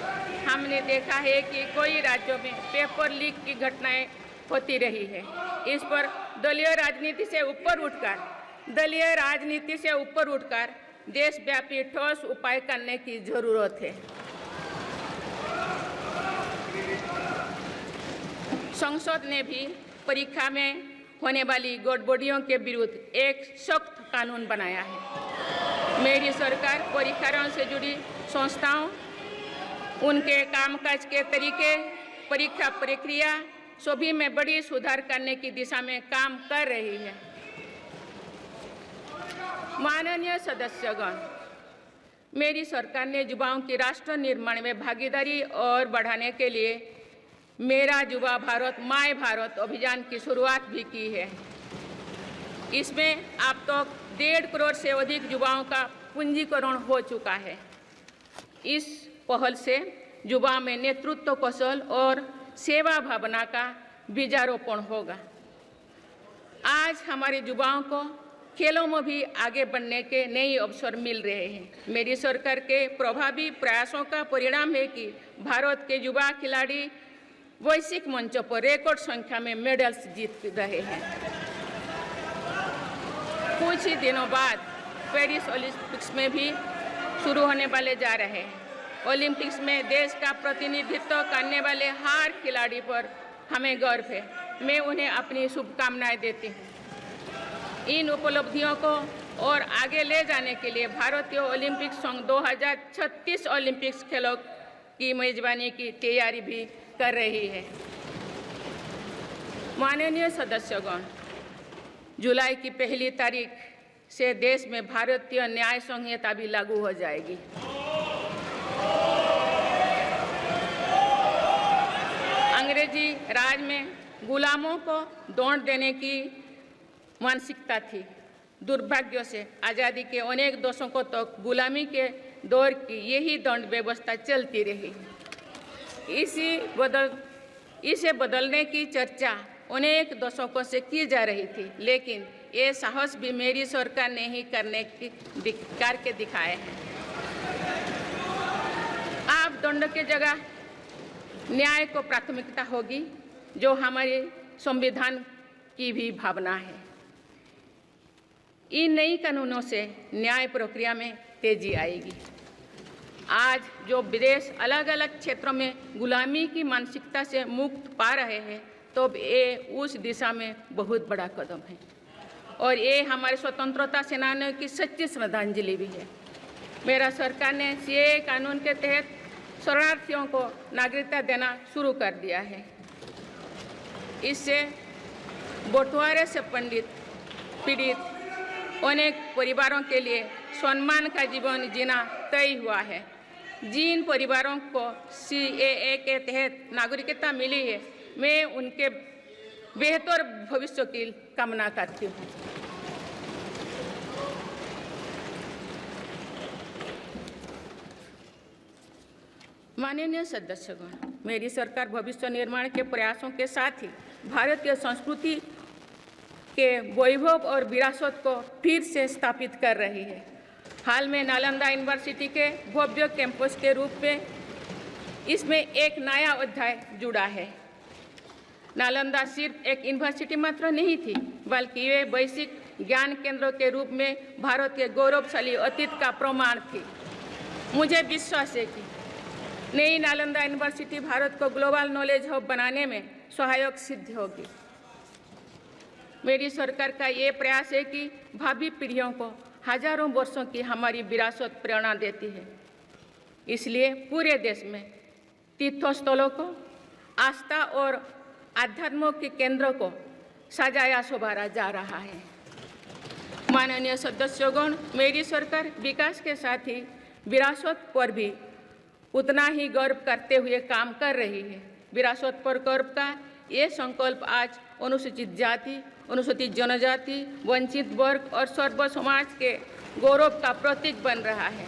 हमने देखा है कि कई राज्यों में पेपर लीक की घटनाएं होती रही है। इस पर दलीय राजनीति से ऊपर उठकर देशव्यापी ठोस उपाय करने की जरूरत है। संसद ने भी परीक्षा में होने वाली गड़बड़ियों के विरुद्ध एक सख्त कानून बनाया है। मेरी सरकार परीक्षाओं से जुड़ी संस्थाओं, उनके कामकाज के तरीके, परीक्षा प्रक्रिया सभी में बड़ी सुधार करने की दिशा में काम कर रही है। माननीय सदस्यगण, मेरी सरकार ने युवाओं की राष्ट्र निर्माण में भागीदारी और बढ़ाने के लिए मेरा युवा भारत माय भारत अभियान की शुरुआत भी की है। इसमें अब तक 1.5 करोड़ से अधिक युवाओं का पंजीकरण हो चुका है। इस पहल से युवाओं में नेतृत्व कौशल और सेवा भावना का बीजारोपण होगा। आज हमारे युवाओं को खेलों में भी आगे बढ़ने के नए अवसर मिल रहे हैं। मेरी सरकार के प्रभावी प्रयासों का परिणाम है कि भारत के युवा खिलाड़ी वैश्विक मंचों पर रिकॉर्ड संख्या में मेडल्स जीत रहे हैं। कुछ ही दिनों बाद पेरिस ओलंपिक्स में भी शुरू होने वाले जा रहे हैं। ओलंपिक्स में देश का प्रतिनिधित्व करने वाले हर खिलाड़ी पर हमें गर्व है। मैं उन्हें अपनी शुभकामनाएं देती हूँ। इन उपलब्धियों को और आगे ले जाने के लिए भारतीय ओलंपिक संघ 2036 ओलंपिक्स खेलों की मेजबानी की तैयारी भी कर रही है। माननीय सदस्यगण, जुलाई की 1 तारीख से देश में भारतीय न्याय संहिता भी लागू हो जाएगी। अंग्रेजी राज में गुलामों को दौड़ देने की मानसिकता थी। दुर्भाग्य से आज़ादी के अनेक दशकों तक गुलामी के दौर की यही दंड व्यवस्था चलती रही। इसे बदलने की चर्चा अनेक दशकों से की जा रही थी, लेकिन ये साहस भी मेरी सरकार ने ही करके दिखाए हैं। अब दंड के जगह न्याय को प्राथमिकता होगी, जो हमारे संविधान की भी भावना है। इन नई कानूनों से न्याय प्रक्रिया में तेजी आएगी। आज जो विदेश अलग अलग क्षेत्रों में गुलामी की मानसिकता से मुक्त पा रहे हैं, तो ये उस दिशा में बहुत बड़ा कदम है और ये हमारे स्वतंत्रता सेनानियों की सच्ची श्रद्धांजलि भी है। मेरा सरकार ने सीएए कानून के तहत शरणार्थियों को नागरिकता देना शुरू कर दिया है। इससे बंटवारे से पीड़ित अनेक परिवारों के लिए सम्मान का जीवन जीना तय हुआ है। जिन परिवारों को सीएए के तहत नागरिकता मिली है, मैं उनके बेहतर भविष्य की कामना करती हूँ। माननीय सदस्यगण, मेरी सरकार भविष्य निर्माण के प्रयासों के साथ ही भारतीय संस्कृति के वैभव और विरासत को फिर से स्थापित कर रही है। हाल में नालंदा यूनिवर्सिटी के भव्य कैंपस के रूप में इसमें एक नया अध्याय जुड़ा है। नालंदा सिर्फ एक यूनिवर्सिटी मात्र नहीं थी, बल्कि ये वैश्विक ज्ञान केंद्र के रूप में भारत के गौरवशाली अतीत का प्रमाण थी। मुझे विश्वास है कि नई नालंदा यूनिवर्सिटी भारत को ग्लोबल नॉलेज हब बनाने में सहायक सिद्ध होगी। मेरी सरकार का ये प्रयास है कि भावी पीढ़ियों को हजारों वर्षों की हमारी विरासत प्रेरणा देती है। इसलिए पूरे देश में तीर्थस्थलों को आस्था और आध्यात्म के केंद्र को सजाया संवारा जा रहा है। माननीय सदस्यगण, मेरी सरकार विकास के साथ ही विरासत पर भी उतना ही गर्व करते हुए काम कर रही है। विरासत पर गर्व का ये संकल्प आज अनुसूचित जाति, अनुसूचित जनजाति, वंचित वर्ग और सर्व समाज के गौरव का प्रतीक बन रहा है।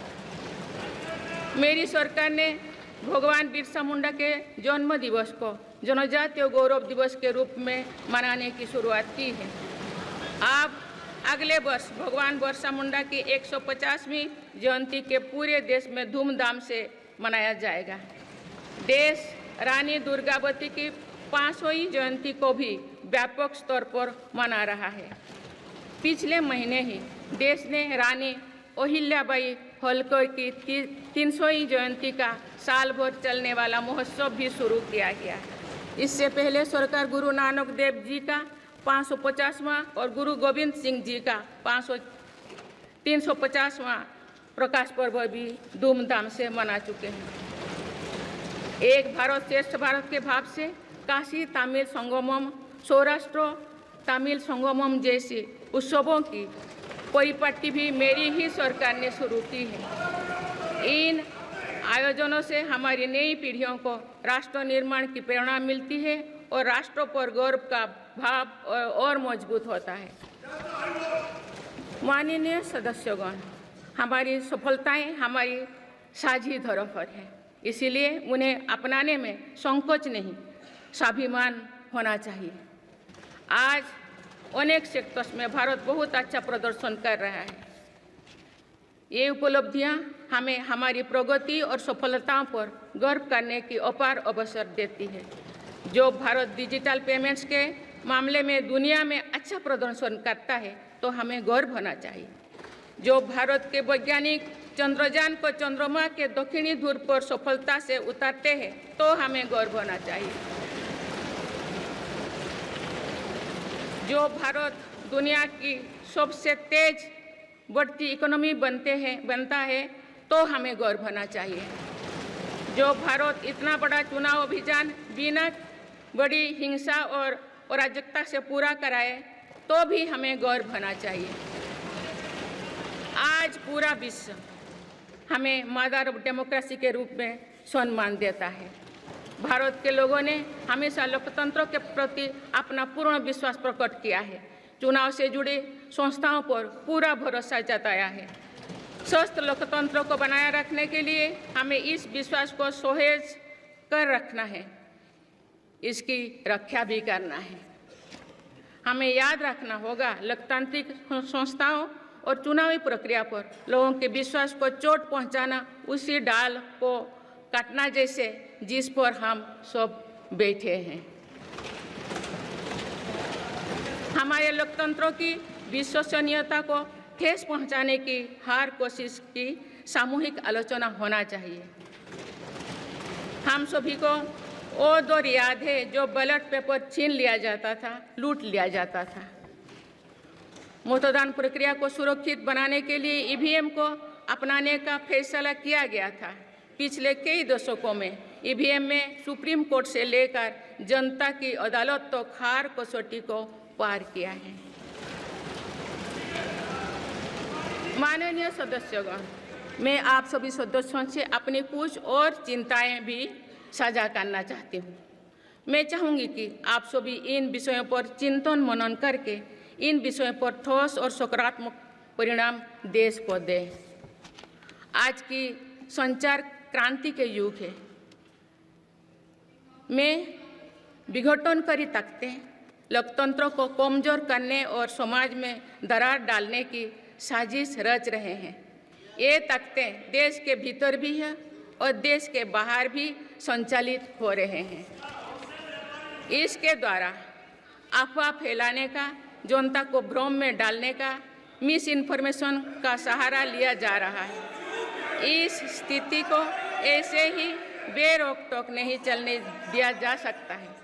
मेरी सरकार ने भगवान बिरसा मुंडा के जन्म दिवस को जनजातीय गौरव दिवस के रूप में मनाने की शुरुआत की है। अब अगले वर्ष भगवान बिरसा मुंडा की 150वीं जयंती के पूरे देश में धूमधाम से मनाया जाएगा। देश रानी दुर्गावती की 500वीं जयंती को भी व्यापक स्तर पर मना रहा है। पिछले महीने ही देश ने रानी अहिल्याबाई होलकर की 300वीं जयंती का साल भर चलने वाला महोत्सव भी शुरू किया गया। इससे पहले सरकार गुरु नानक देव जी का 550वां और गुरु गोविंद सिंह जी का 350वां प्रकाश पर्व भी धूमधाम से मना चुके हैं। एक भारत श्रेष्ठ भारत के भाव से काशी तमिल संगमम, सौराष्ट्र तमिल संगमम जैसे उत्सवों की परिपाटी भी मेरी ही सरकार ने शुरू की है। इन आयोजनों से हमारी नई पीढ़ियों को राष्ट्र निर्माण की प्रेरणा मिलती है और राष्ट्र पर गौरव का भाव और मजबूत होता है। माननीय सदस्यगण, हमारी सफलताएं हमारी साझी धरोहर है, इसीलिए उन्हें अपनाने में संकोच नहीं, स्वाभिमान होना चाहिए। आज अनेक सेक्टर्स में भारत बहुत अच्छा प्रदर्शन कर रहा है। ये उपलब्धियां हमें हमारी प्रगति और सफलताओं पर गर्व करने की अपार अवसर देती है। जो भारत डिजिटल पेमेंट्स के मामले में दुनिया में अच्छा प्रदर्शन करता है, तो हमें गर्व होना चाहिए। जो भारत के वैज्ञानिक चंद्रयान को चंद्रमा के दक्षिणी ध्रुव पर सफलता से उतारते हैं, तो हमें गर्व होना चाहिए। जो भारत दुनिया की सबसे तेज बढ़ती इकोनॉमी बनता है तो हमें गौरव होना चाहिए। जो भारत इतना बड़ा चुनाव अभियान बिना बड़ी हिंसा और अराजकता से पूरा कराए तो भी हमें गौरव होना चाहिए। आज पूरा विश्व हमें मदर ऑफ डेमोक्रेसी के रूप में सम्मान देता है। भारत के लोगों ने हमेशा लोकतंत्र के प्रति अपना पूर्ण विश्वास प्रकट किया है। चुनाव से जुड़े संस्थाओं पर पूरा भरोसा जताया है। स्वस्थ लोकतंत्र को बनाए रखने के लिए हमें इस विश्वास को सुसह्य कर रखना है, इसकी रक्षा भी करना है। हमें याद रखना होगा, लोकतांत्रिक संस्थाओं और चुनावी प्रक्रिया पर लोगों के विश्वास को चोट पहुंचाना उसी डाल को काटना जैसे जिस पर हम सब बैठे हैं। हमारे लोकतंत्रों की विश्वसनीयता को ठेस पहुंचाने की हर कोशिश की सामूहिक आलोचना होना चाहिए। हम सभी को वो दौर याद है जो बैलेट पेपर छीन लिया जाता था, लूट लिया जाता था। मतदान प्रक्रिया को सुरक्षित बनाने के लिए ईवीएम को अपनाने का फैसला किया गया था। पिछले कई दशकों में ईवीएम में सुप्रीम कोर्ट से लेकर जनता की अदालत तो हर कसौटी को पार किया है। माननीय सदस्यगण, मैं आप सभी सदस्यों से अपनी कुछ और चिंताएं भी साझा करना चाहती हूँ। मैं चाहूँगी कि आप सभी इन विषयों पर चिंतन मनन करके इन विषयों पर ठोस और सकारात्मक परिणाम देश को दें। आज की संचार क्रांति के युग है। मैं विघटनकारी ताकतें लोकतंत्र को कमजोर करने और समाज में दरार डालने की साजिश रच रहे हैं। ये ताकतें देश के भीतर भी है और देश के बाहर भी संचालित हो रहे हैं। इसके द्वारा अफवाह फैलाने का, जनता को भ्रम में डालने का, मिस इन्फॉर्मेशन का सहारा लिया जा रहा है। इस स्थिति को ऐसे ही बेरोक-टोक नहीं चलने दिया जा सकता है।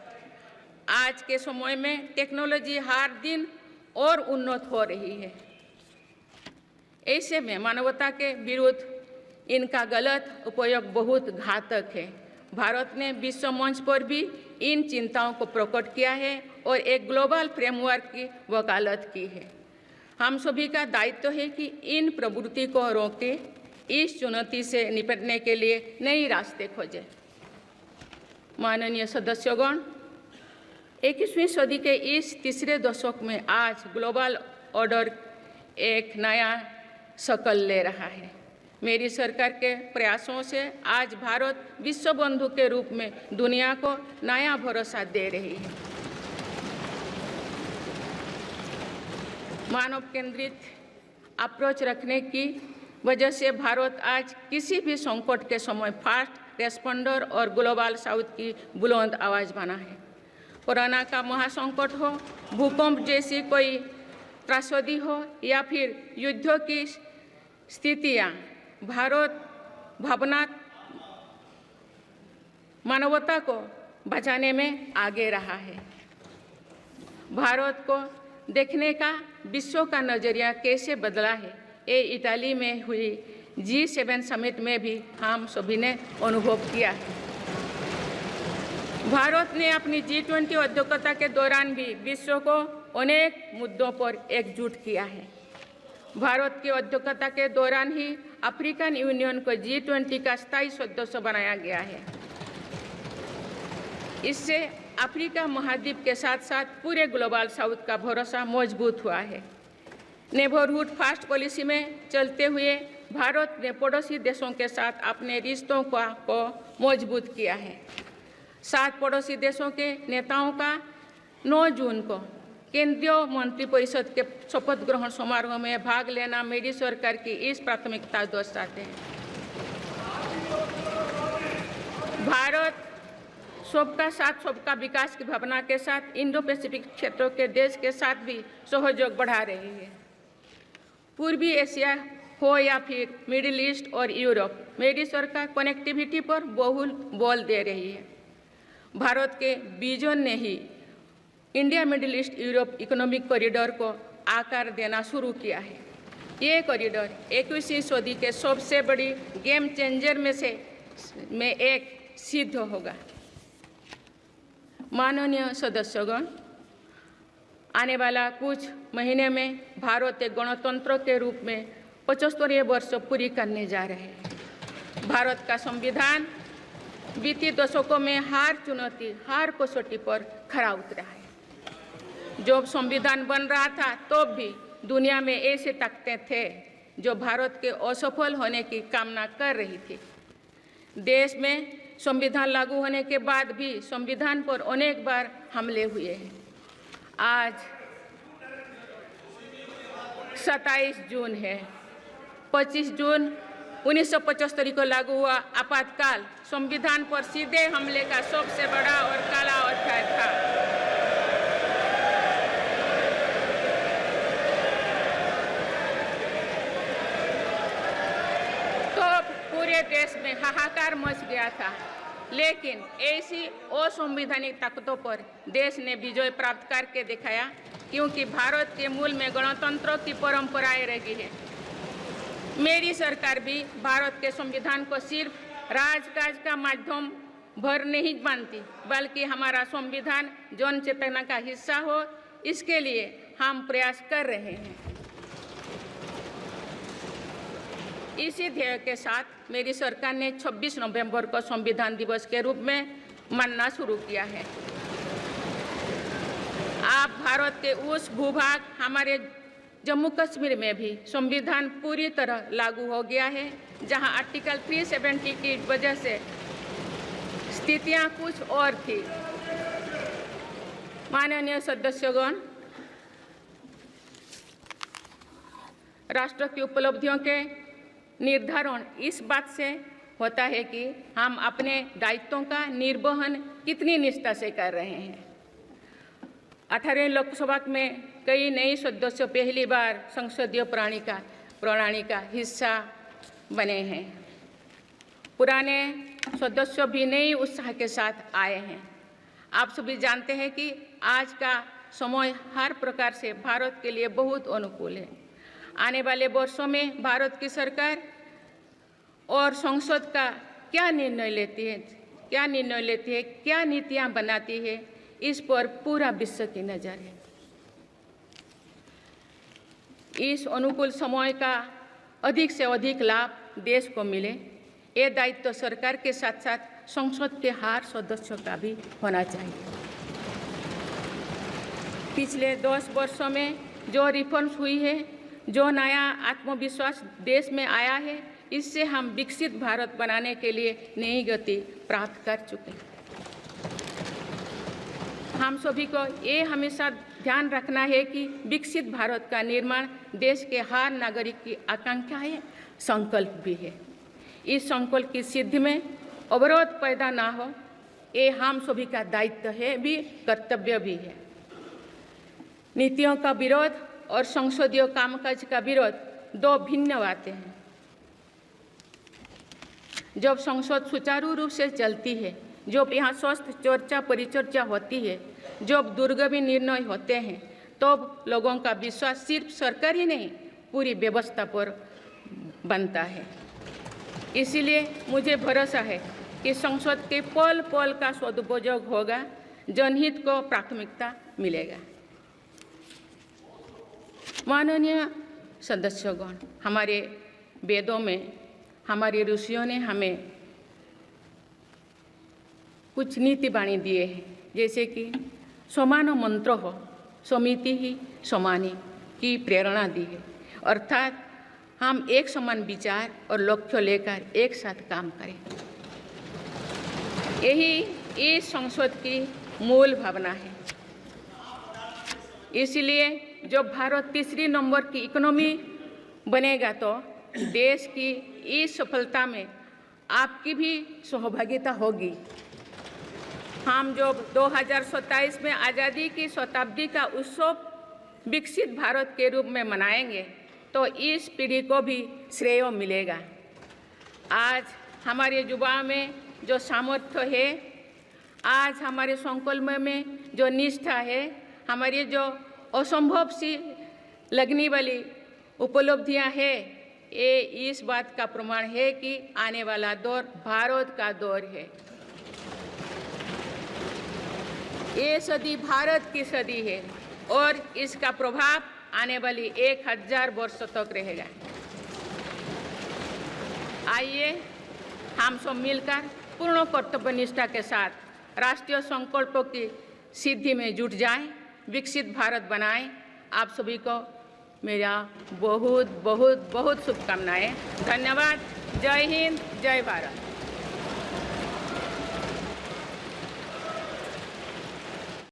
आज के समय में टेक्नोलॉजी हर दिन और उन्नत हो रही है। ऐसे में मानवता के विरुद्ध इनका गलत उपयोग बहुत घातक है। भारत ने विश्व मंच पर भी इन चिंताओं को प्रकट किया है और एक ग्लोबल फ्रेमवर्क की वकालत की है। हम सभी का दायित्व है कि इन प्रवृत्ति को रोकें, इस चुनौती से निपटने के लिए नए रास्ते खोजें। माननीय सदस्यगण, 21वीं सदी के इस तीसरे दशक में आज ग्लोबल ऑर्डर एक नया शक्ल ले रहा है। मेरी सरकार के प्रयासों से आज भारत विश्व बंधु के रूप में दुनिया को नया भरोसा दे रही है। मानव केंद्रित अप्रोच रखने की वजह से भारत आज किसी भी संकट के समय फास्ट रेस्पॉन्डर और ग्लोबल साउथ की बुलंद आवाज़ बना है। कोरोना का महासंकट हो, भूकंप जैसी कोई त्रासदी हो या फिर युद्धों की स्थितियाँ, भारत मानवता को बचाने में आगे रहा है। भारत को देखने का विश्व का नज़रिया कैसे बदला है, ये इटली में हुई G7 समिट में भी हम सभी ने अनुभव किया है। भारत ने अपनी G20 अध्यक्षता के दौरान भी विश्व को अनेक मुद्दों पर एकजुट किया है। भारत की अध्यक्षता के दौरान ही अफ्रीकन यूनियन को G20 का स्थायी सदस्य बनाया गया है। इससे अफ्रीका महाद्वीप के साथ साथ पूरे ग्लोबल साउथ का भरोसा मजबूत हुआ है। नेबरहुड फर्स्ट पॉलिसी में चलते हुए भारत ने पड़ोसी देशों के साथ अपने रिश्तों को मजबूत किया है। 7 पड़ोसी देशों के नेताओं का 9 जून को केंद्रीय मंत्रिपरिषद के शपथ ग्रहण समारोह में भाग लेना मेरी सरकार की इस प्राथमिकता दर्शाते हैं। भारत सबका साथ सबका विकास की भावना के साथ इंडो पैसिफिक क्षेत्रों के देश के साथ भी सहयोग बढ़ा रही है। पूर्वी एशिया हो या फिर मिडिल ईस्ट और यूरोप, मेरी सरकार कनेक्टिविटी पर बहुल बल दे रही है। भारत के विजन ने ही India Middle East Europe economic corridor को आकार देना शुरू किया है। ये कॉरिडोर 21वीं सदी के सबसे बड़ी गेम चेंजर में एक सिद्ध होगा। माननीय सदस्यगण, आने वाला कुछ महीने में भारत एक गणतंत्र के रूप में 75वें वर्ष पूरी करने जा रहे हैं। भारत का संविधान बीते दशकों में हर कसौटी पर खरा उतरा है। जब संविधान बन रहा था तो भी दुनिया में ऐसे ताकतें थे जो भारत के असफल होने की कामना कर रही थी। देश में संविधान लागू होने के बाद भी संविधान पर अनेक बार हमले हुए हैं। आज 27 जून है। 25 जून 1975 को लागू हुआ आपातकाल संविधान पर सीधे हमले का सबसे बड़ा और काला अध्याय था। तो पूरे देश में हाहाकार मच गया था, लेकिन ऐसी असंवैधानिक ताकतों पर देश ने विजय प्राप्त करके दिखाया, क्योंकि भारत के मूल में गणतंत्र की परंपराएं रही है। मेरी सरकार भी भारत के संविधान को सिर्फ राजकाज का माध्यम भर नहीं मानती, बल्कि हमारा संविधान जन चेतना का हिस्सा हो, इसके लिए हम प्रयास कर रहे हैं। इसी ध्येय के साथ मेरी सरकार ने 26 नवंबर को संविधान दिवस के रूप में मानना शुरू किया है। अब भारत के उस भूभाग हमारे जम्मू कश्मीर में भी संविधान पूरी तरह लागू हो गया है, जहां आर्टिकल 370 की वजह से स्थितियां कुछ और थी। माननीय सदस्यगण, राष्ट्र की उपलब्धियों के निर्धारण इस बात से होता है कि हम अपने दायित्वों का निर्वहन कितनी निष्ठा से कर रहे हैं। 18वें लोकसभा में कई नए सदस्य पहली बार संसदीय प्रणाली का हिस्सा बने हैं। पुराने सदस्य भी नए उत्साह के साथ आए हैं। आप सभी जानते हैं कि आज का समय हर प्रकार से भारत के लिए बहुत अनुकूल है। आने वाले वर्षों में भारत की सरकार और संसद का क्या निर्णय लेती है, क्या नीतियां बनाती है, इस पर पूरा विश्व की नज़र है। इस अनुकूल समय का अधिक से अधिक लाभ देश को मिले, ये दायित्व सरकार के साथ साथ संसद के हर सदस्यों का भी होना चाहिए। पिछले 10 वर्षों में जो रिफॉर्म्स हुई है, जो नया आत्मविश्वास देश में आया है, इससे हम विकसित भारत बनाने के लिए नई गति प्राप्त कर चुके हैं। हम सभी को ये हमेशा ध्यान रखना है कि विकसित भारत का निर्माण देश के हर नागरिक की आकांक्षा है, संकल्प भी है। इस संकल्प की सिद्धि में अवरोध पैदा ना हो, ये हम सभी का दायित्व है भी, कर्तव्य भी है। नीतियों का विरोध और संसदीय कामकाज का विरोध दो भिन्न बातें हैं। जब संसद सुचारू रूप से चलती है, जब यहाँ स्वस्थ चर्चा परिचर्चा होती है, जब दूरगामी निर्णय होते हैं, तो लोगों का विश्वास सिर्फ सरकार ही नहीं, पूरी व्यवस्था पर बनता है। इसीलिए मुझे भरोसा है कि संसद के पल पल का सदुपयोग होगा, जनहित को प्राथमिकता मिलेगा। माननीय सदस्यगण, हमारे वेदों में हमारे ऋषियों ने हमें कुछ नीति वाणी दिए हैं, जैसे कि समान मंत्र हो समिति ही समानी की प्रेरणा दी है। अर्थात हम एक समान विचार और लक्ष्य लेकर एक साथ काम करें, यही इस संसद की मूल भावना है। इसलिए जब भारत तीसरी नंबर की इकोनॉमी बनेगा, तो देश की इस सफलता में आपकी भी सहभागिता होगी। हम जब 2027 में आज़ादी की शताब्दी का उत्सव विकसित भारत के रूप में मनाएंगे, तो इस पीढ़ी को भी श्रेय मिलेगा। आज हमारे युवाओं में जो सामर्थ्य है, आज हमारे संकल्प में जो निष्ठा है, हमारी जो असंभव सी लगने वाली उपलब्धियां हैं, ये इस बात का प्रमाण है कि आने वाला दौर भारत का दौर है। ये सदी भारत की सदी है और इसका प्रभाव आने वाली 1000 वर्षों तक रहेगा। आइए हम सब मिलकर पूर्ण कर्तव्यनिष्ठा के साथ राष्ट्रीय संकल्पों की सिद्धि में जुट जाएं, विकसित भारत बनाएं। आप सभी को मेरा बहुत बहुत बहुत शुभकामनाएं। धन्यवाद। जय हिंद, जय भारत।